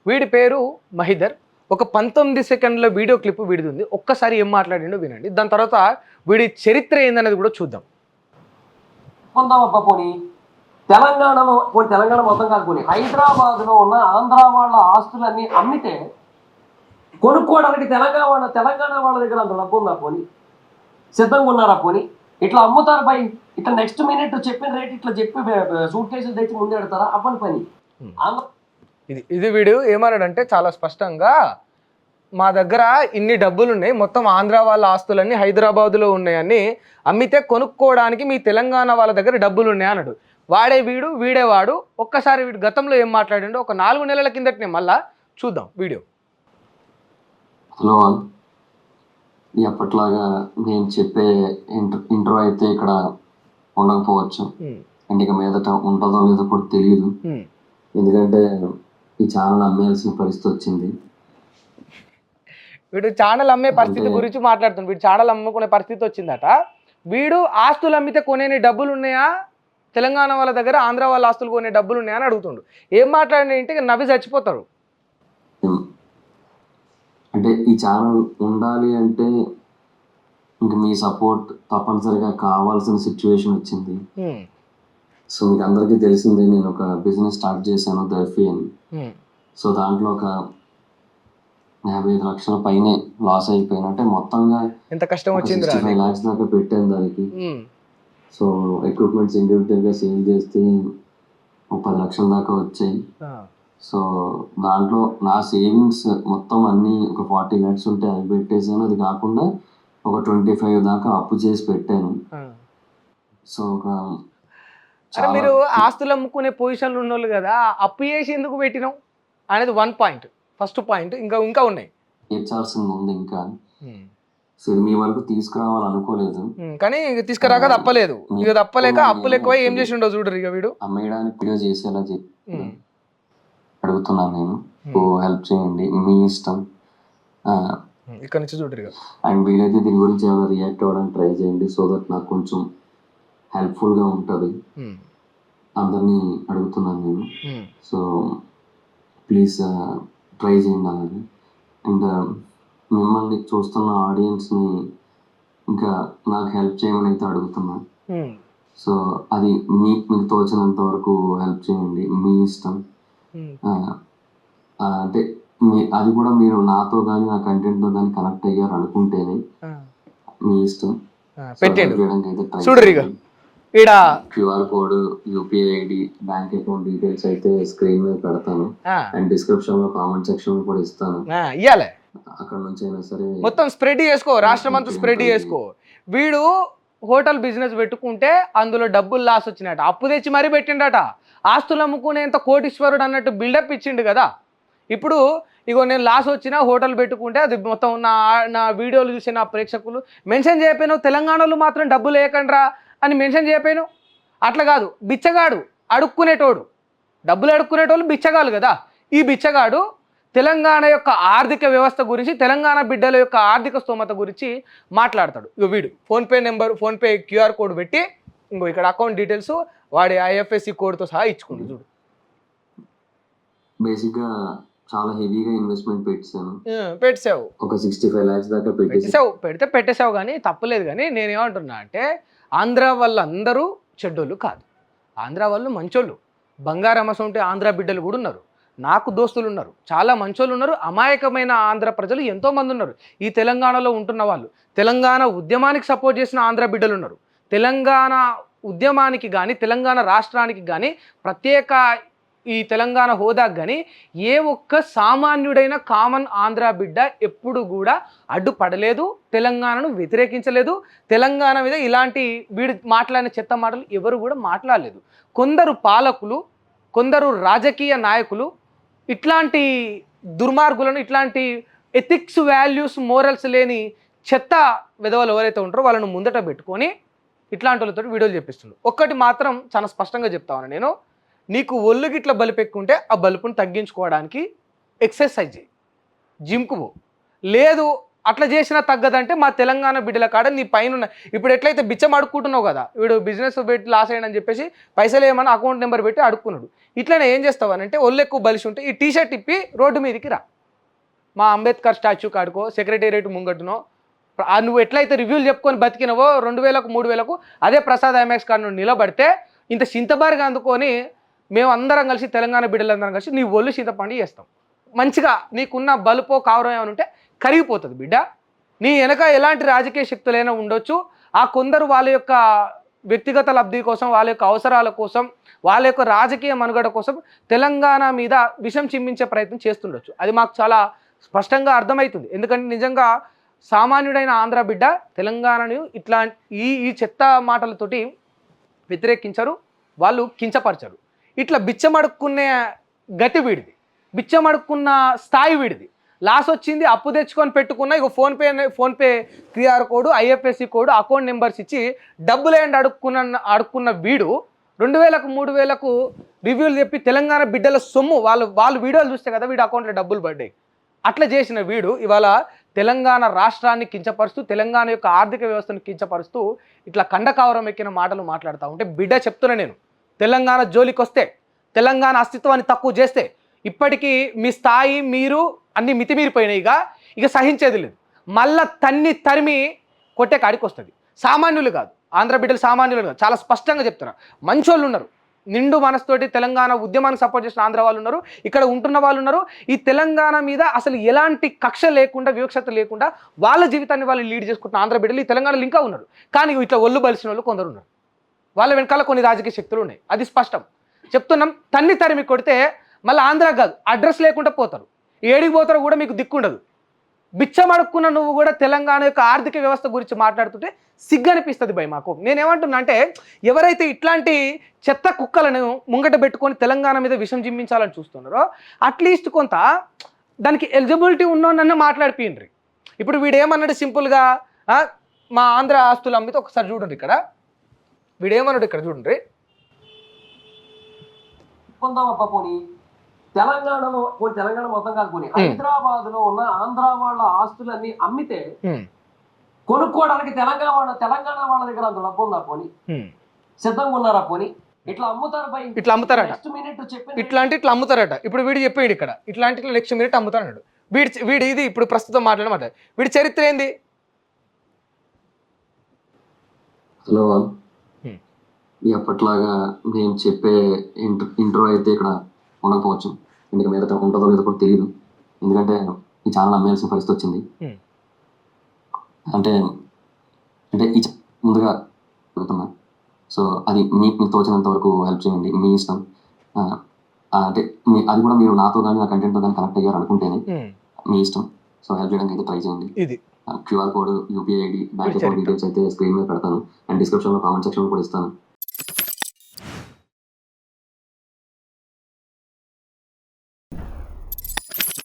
వీడి పేరు మహిదర్. ఒక 19 సెకండ్ల వీడియో క్లిప్ వీడిది ఉంది. ఒక్కసారి ఏం మాట్లాడిండో వినండి. దాని తర్వాత వీడి చరిత్ర ఏందనేది కూడా చూద్దాం. పోనీ తెలంగాణ మొత్తం కాకపోయి హైదరాబాద్ లో ఉన్న ఆంధ్ర వాళ్ళ ఆస్తులన్నీ అమ్మితే కొనుక్కోవడానికి తెలంగాణ వాళ్ళ దగ్గర అంత డబ్బు ఉందా? పోనీ సిద్ధంగా ఉన్నారా? పోనీ ఇట్లా అమ్ముతారు బై, ఇట్లా నెక్స్ట్ మినిట్ చెప్పిన రేట్ ఇట్లా చెప్పి సూట్ కేసులు తెచ్చి ముందు పెడతారా? అవ్వని పని. ఇది వీడు ఏమన్నాడంటే చాలా స్పష్టంగా, మా దగ్గర ఇన్ని డబ్బులు ఉన్నాయి, మొత్తం ఆంధ్ర వాళ్ళ ఆస్తులన్నీ హైదరాబాద్లో ఉన్నాయని అమ్మితే కొనుక్కోవడానికి మీ తెలంగాణ వాళ్ళ దగ్గర డబ్బులు ఉన్నాయి అన్నాడు. వీడేవాడు. ఒక్కసారి వీడు గతంలో ఏం మాట్లాడిండో ఒక 4 నెలల కిందటనే మళ్ళా చూద్దాం వీడియో. హలో, ఎప్పట్లాగా నేను చెప్పే ఇంట్రో అయితే ఇక్కడ ఉండకపోవచ్చు, అండ్ ఇక మీదట ఉంటుందో లేదో కూడా తెలియదు. ఎందుకంటే ఈ ఛానల్ అమ్మేయాల్సిన పరిస్థితి వచ్చింది. వీడు ఛానల్ అమ్మే పరిస్థితి గురించి మాట్లాడుతుంది. వీడు ఛానల్ అమ్ముకునే పరిస్థితి వచ్చిందట. వీడు ఆస్తులు అమ్మితే కొనే డబ్బులు ఉన్నాయా, తెలంగాణ వాళ్ళ దగ్గర ఆంధ్ర వాళ్ళ ఆస్తులు కొనే డబ్బులు ఉన్నాయా అని అడుగుతుండు. ఏం మాట్లాడినంటే ఇక నవ్వి చచ్చిపోతారు. అంటే ఈ ఛానల్ ఉండాలి అంటే ఇంక మీ సపోర్ట్ తప్పనిసరిగా కావాల్సిన సిచ్యువేషన్ వచ్చింది. సో మీకు అందరికీ తెలిసిందే, నేను ఒక బిజినెస్ స్టార్ట్ చేశాను, దర్ఫీ అని. సో దాంట్లో ఒక 55 లక్షల పైనే లాస్ అయిపోయిన, అంటే మొత్తంగా ఎంత కష్టం వచ్చింది, 65 lakhs దాకా పెట్టాను దానికి. సో ఎక్విప్మెంట్స్ ఇండివిజువల్గా సేల్ చేస్తే 30 లక్షల దాకా వచ్చాయి. సో దాంట్లో నా సేవింగ్స్ మొత్తం అన్ని ఒక 40 lakhs ఉంటే అవి పెట్టేసాను. అది కాకుండా ఒక 25 దాకా అప్పు చేసి పెట్టాను. సో మీరు ఆస్తులు అమ్ముకునే పొజిషన్లు ఉన్నోళ్ళు కదా, అప్పు చేసి ఎందుకు పెట్టినావు అనేది 1 పాయింట్, ఫస్ట్ పాయింట్. ఇంకా ఉన్నాయి తీర్చాల్సింది ఉంది ఇంకా. సో మీ వరకు తీసుకురావాలనుకోలేదు, కానీ తీసుకురాక తప్పలేదు. ఇక తప్పలేక అప్పులు ఎక్కువ ఏం చేసి ఉండవు చూడరు. ఇక వీడు అమ్మేయడానికి వీడియో చేసేలా అడుగుతున్నాను నేను. హెల్ప్ చేయండి, మీ ఇష్టం. ఇక్కడ నుంచి చూడరు. అండ్ వీలైతే దీని గురించి ఏమైనా రియాక్ట్ అవ్వడానికి ట్రై చేయండి, సో దట్ నాకు కొంచెం హెల్ప్ఫుల్గా ఉంటుంది. అందరినీ అడుగుతున్నాను నేను. సో ప్లీజ్ ట్రై చేయండి అలాగే. అండ్ మిమ్మల్ని చూస్తున్న ఆడియన్స్ని ఇంకా నాకు హెల్ప్ చేయమని అయితే అడుగుతున్నాను. సో అది మీకు తోచినంత వరకు హెల్ప్ చేయండి, మీ ఇష్టం. అంటే అది కూడా మీరు నాతో కానీ నా కంటెంట్తో కానీ కనెక్ట్ అయ్యారు అనుకుంటేనే మీ ఇష్టం. QR code, UPI ID, bank account details అయితే స్క్రీన్ మీద పెడతాను. అండ్ డిస్క్రిప్షన్ లో కామెంట్ సెక్షన్ లో కూడా ఇస్తాను. అక్కడ నుంచి అయినా సరే మొత్తం స్ప్రెడ్ చేసుకో, రాష్ట్రం అంతా స్ప్రెడ్ చేసుకో. వీడు హోటల్ బిజినెస్ పెట్టుకుంటే అందులో డబ్బులు లాస్ వచ్చినట్ట, అప్పు తెచ్చి మరీ పెట్టిండట. ఆస్తులు అమ్ముకునేంత కోటీశ్వరుడు అన్నట్టు బిల్డప్ ఇచ్చిండు కదా. ఇప్పుడు ఇగో నేను లాస్ వచ్చినా హోటల్ పెట్టుకుంటే అది మొత్తం నా వీడియోలు చూసి నా ప్రేక్షకులు మెన్షన్ చేయకపోయాను, తెలంగాణలో మాత్రం డబ్బులు వేయకండ్రా అని మెన్షన్ చేయకపోయాను. అట్లా కాదు, బిచ్చగాడు అడుక్కునేటోడు, డబ్బులు అడుక్కునేటోళ్ళు బిచ్చగాళ్ళు కదా. ఈ బిచ్చగాడు తెలంగాణ యొక్క ఆర్థిక వ్యవస్థ గురించి, తెలంగాణ బిడ్డల యొక్క ఆర్థిక స్తోమత గురించి మాట్లాడతాడు. ఇగో వీడు PhonePe number, PhonePe QR code పెట్టి ఇంకో ఇక్కడ అకౌంట్ డీటెయిల్స్ వాడి ఐఎఫ్ఎస్సి కోడ్తో సహా ఇచ్చుకుంది చూడు. బేసిక్గా చాలా హెవీగా ఇన్వెస్ట్మెంట్ పెట్టావు, ఒక 65 lakhs దాకా పెట్టేసావు కానీ తప్పలేదు. కానీ నేనేమంటున్నా అంటే ఆంధ్ర వాళ్ళందరూ చెడ్డోళ్ళు కాదు, ఆంధ్ర వాళ్ళు మంచోళ్ళు. బంగారమస ఉంటే ఆంధ్ర బిడ్డలు కూడా ఉన్నారు, నాకు దోస్తులు ఉన్నారు, చాలా మంచోళ్ళు ఉన్నారు. అమాయకమైన ఆంధ్ర ప్రజలు ఎంతోమంది ఉన్నారు ఈ తెలంగాణలో ఉంటున్న వాళ్ళు. తెలంగాణ ఉద్యమానికి సపోర్ట్ చేసిన ఆంధ్ర బిడ్డలు ఉన్నారు. తెలంగాణ ఉద్యమానికి కానీ, తెలంగాణ రాష్ట్రానికి కానీ, ప్రత్యేక ఈ తెలంగాణ హోదాకు కానీ ఏ ఒక్క సామాన్యుడైన కామన్ ఆంధ్ర బిడ్డ ఎప్పుడు కూడా అడ్డుపడలేదు, తెలంగాణను వ్యతిరేకించలేదు. తెలంగాణ మీద ఇలాంటి వీడు మాట్లాడిన చెత్త మాటలు ఎవరు కూడా మాట్లాడలేదు. కొందరు పాలకులు, కొందరు రాజకీయ నాయకులు ఇట్లాంటి దుర్మార్గులను, ఇట్లాంటి ఎథిక్స్, వాల్యూస్, మోరల్స్ లేని చెత్త విధవలు ఎవరైతే ఉంటారో వాళ్ళను ముందట పెట్టుకొని ఇట్లాంటి వాళ్ళతో వీడియోలు చెప్పిస్తున్నారు. ఒక్కటి మాత్రం చాలా స్పష్టంగా చెప్తాను నేను, నీకు ఒళ్ళు గిట్ల బలిపెక్కుంటే ఆ బలుపుని తగ్గించుకోవడానికి ఎక్సర్సైజ్ చేయి, జిమ్కు పో. లేదు అట్లా చేసినా తగ్గదంటే మా తెలంగాణ బిడ్డల కాడ నీ పైన ఇప్పుడు ఎట్లయితే బిచ్చం అడుక్కుంటున్నావు కదా, వీడు బిజినెస్ పెట్టి లాస్ అయ్యాడని చెప్పేసి పైసలు ఏమన్నా అకౌంట్ నెంబర్ పెట్టి అడుక్కున్నాడు. ఇట్లనే ఏం చేస్తావు అని అంటే ఒళ్ళు ఎక్కువ బలిసి ఉంటే ఈ టీ షర్ట్ ఇప్పి రోడ్డు మీదకి రా, మా అంబేద్కర్ స్టాచ్యూ కాడుకో సెక్రటేరియట్ ముంగట్టునో, నువ్వు ఎట్లయితే రివ్యూలు చెప్పుకొని బతికినవో 2000కు 3000కు అదే ప్రసాద్ ఐమాక్స్ కాడ నువ్వు నిలబడితే ఇంత చింతబారిగా అందుకొని మేము అందరం కలిసి తెలంగాణ బిడ్డలందరం కలిసి నీ ఒళ్ళు చింతపండు చేస్తాం. మంచిగా నీకున్న బలుపో కావరం ఏమైనా ఉంటే కరిగిపోతుంది బిడ్డ. నీ వెనక ఎలాంటి రాజకీయ శక్తులైనా ఉండొచ్చు, ఆ కొందరు వాళ్ళ యొక్క వ్యక్తిగత లబ్ధి కోసం, వాళ్ళ యొక్క అవసరాల కోసం, వాళ్ళ యొక్క రాజకీయ మనుగడ కోసం తెలంగాణ మీద విషం చిమ్మించే ప్రయత్నం చేస్తుండొచ్చు. అది మాకు చాలా స్పష్టంగా అర్థమవుతుంది. ఎందుకంటే నిజంగా సామాన్యుడైన ఆంధ్ర బిడ్డ తెలంగాణను ఇట్లా ఈ చెత్త మాటలతోటి వ్యతిరేకించరు, వాళ్ళు కించపరచరు. ఇట్లా బిచ్చమడుక్కునే గతి వీడిది, బిచ్చమడుక్కున్న స్థాయి వీడిది. లాస్ వచ్చింది అప్పు తెచ్చుకొని పెట్టుకున్న ఇక PhonePe QR code, IFSC code, account numbers ఇచ్చి డబ్బులేండి అడుక్కున్న వీడు 2000కు 3000కు రివ్యూలు చెప్పి తెలంగాణ బిడ్డల సొమ్ము వాళ్ళు వీడియోలు చూస్తే కదా వీడి అకౌంట్లో డబ్బులు పడ్డాయి. అట్లా చేసిన వీడు ఇవాళ తెలంగాణ రాష్ట్రాన్ని కించపరుస్తూ, తెలంగాణ యొక్క ఆర్థిక వ్యవస్థను కించపరుస్తూ ఇట్లా కండకావరం ఎక్కిన మాటలు మాట్లాడుతూ ఉంటే బిడ్డ చెప్తున్నా నేను, తెలంగాణ జోలికి వస్తే, తెలంగాణ అస్తిత్వాన్ని తక్కువ చేస్తే ఇప్పటికీ మీ స్థాయి మీరు అన్ని మితిమీరిపోయినాయి. ఇక సహించేది లేదు. మళ్ళా తరిమి కొట్టే కాడికి వస్తుంది. సామాన్యులు కాదు, ఆంధ్ర బిడ్డలు సామాన్యులు కాదు, చాలా స్పష్టంగా చెప్తున్నారు. మంచోళ్ళు ఉన్నారు, నిండు మనసుతోటి తెలంగాణ ఉద్యమానికి సపోర్ట్ చేసిన ఆంధ్ర వాళ్ళు ఉన్నారు, ఇక్కడ ఉంటున్న వాళ్ళు ఉన్నారు. ఈ తెలంగాణ మీద అసలు ఎలాంటి కక్ష లేకుండా, వివక్షత లేకుండా వాళ్ళ జీవితాన్ని వాళ్ళు లీడ్ చేసుకుంటున్న ఆంధ్ర బిడ్డలు ఈ తెలంగాణలో ఇంకా ఉన్నారు. కానీ ఇట్లా ఒళ్ళు బలిసిన వాళ్ళు కొందరు ఉన్నారు. వాళ్ళ వెనకాల కొన్ని రాజకీయ శక్తులు ఉన్నాయి, అది స్పష్టం చెప్తున్నాం. తరిమి కొడితే మళ్ళీ ఆంధ్ర కాదు అడ్రస్ లేకుండా పోతారు. ఏడికి పోతారో కూడా మీకు దిక్కుండదు. బిచ్చం అడుక్కున్న నువ్వు కూడా తెలంగాణ యొక్క ఆర్థిక వ్యవస్థ గురించి మాట్లాడుతుంటే సిగ్గు అనిపిస్తుంది భయ్ మాకు. నేనేమంటున్నా అంటే ఎవరైతే ఇట్లాంటి చెత్త కుక్కలను ముంగట పెట్టుకొని తెలంగాణ మీద విషం జిమ్మించాలని చూస్తున్నారో అట్లీస్ట్ కొంత దానికి ఎలిజిబిలిటీ ఉన్నోనన్న మాట్లాడిపోయిండ్రి. ఇప్పుడు వీడు ఏమన్నాడు సింపుల్గా, మా ఆంధ్ర ఆస్తులు అమ్మితే ఒకసారి చూడండి, ఇక్కడ వీడు ఏమన్నాడు, ఇక్కడ చూడండి. తెలంగాణ మొత్తం కాకపోయి హైదరాబాద్ లో ఉన్న ఆంధ్ర వాళ్ళ ఆస్తులన్నీ అమ్మితే కొనుక్కోవడానికి తెలంగాణ వాళ్ళ దగ్గర అంత డబ్బు ఉందా పోనీ, సిద్ధంగా ఉన్నారా పోనీ? ఇట్లా అమ్ముతారు, ఇట్లా అమ్ముతారట, నెక్స్ట్ మినిట్ చెప్పి ఇట్లా అమ్ముతారట. ఇప్పుడు వీడు చెప్పాడు ఇక్కడ ఇట్లాంటి నెక్స్ట్ మినిట్ అమ్ముతాడు. వీడి ఇది ఇప్పుడు ప్రస్తుతం మాట్లాడమాట. వీడి చరిత్ర ఏంది? హలో, ఎప్పట్లాగా మేము చెప్పే ఇంట్రో అయితే ఇక్కడ ఉండకపోవచ్చు, ఇందుకు మీద ఉంటుందో లేదో కూడా తెలియదు. ఎందుకంటే ఈ ఛానల్ అమ్మేయాల్సిన పరిస్థితి వచ్చింది. అంటే ఈ ముందుగా చెబుతున్నా, సో అది మీకు తోచినంత వరకు హెల్ప్ చేయండి, మీ ఇష్టం. అంటే అది కూడా మీరు నాతో కానీ నా కంటెంట్తో కానీ కనెక్ట్ అయ్యారు అనుకుంటేనే మీ ఇష్టం. సో హెల్ప్ చేయడానికి అయితే ట్రై చేయండి. ఇది QR code, UPI ID, bank account details అయితే స్క్రీన్ మీద పెడతాను అండ్ డిస్క్రిప్షన్లో కామెంట్ సెక్షన్లో కూడా ఇస్తాను.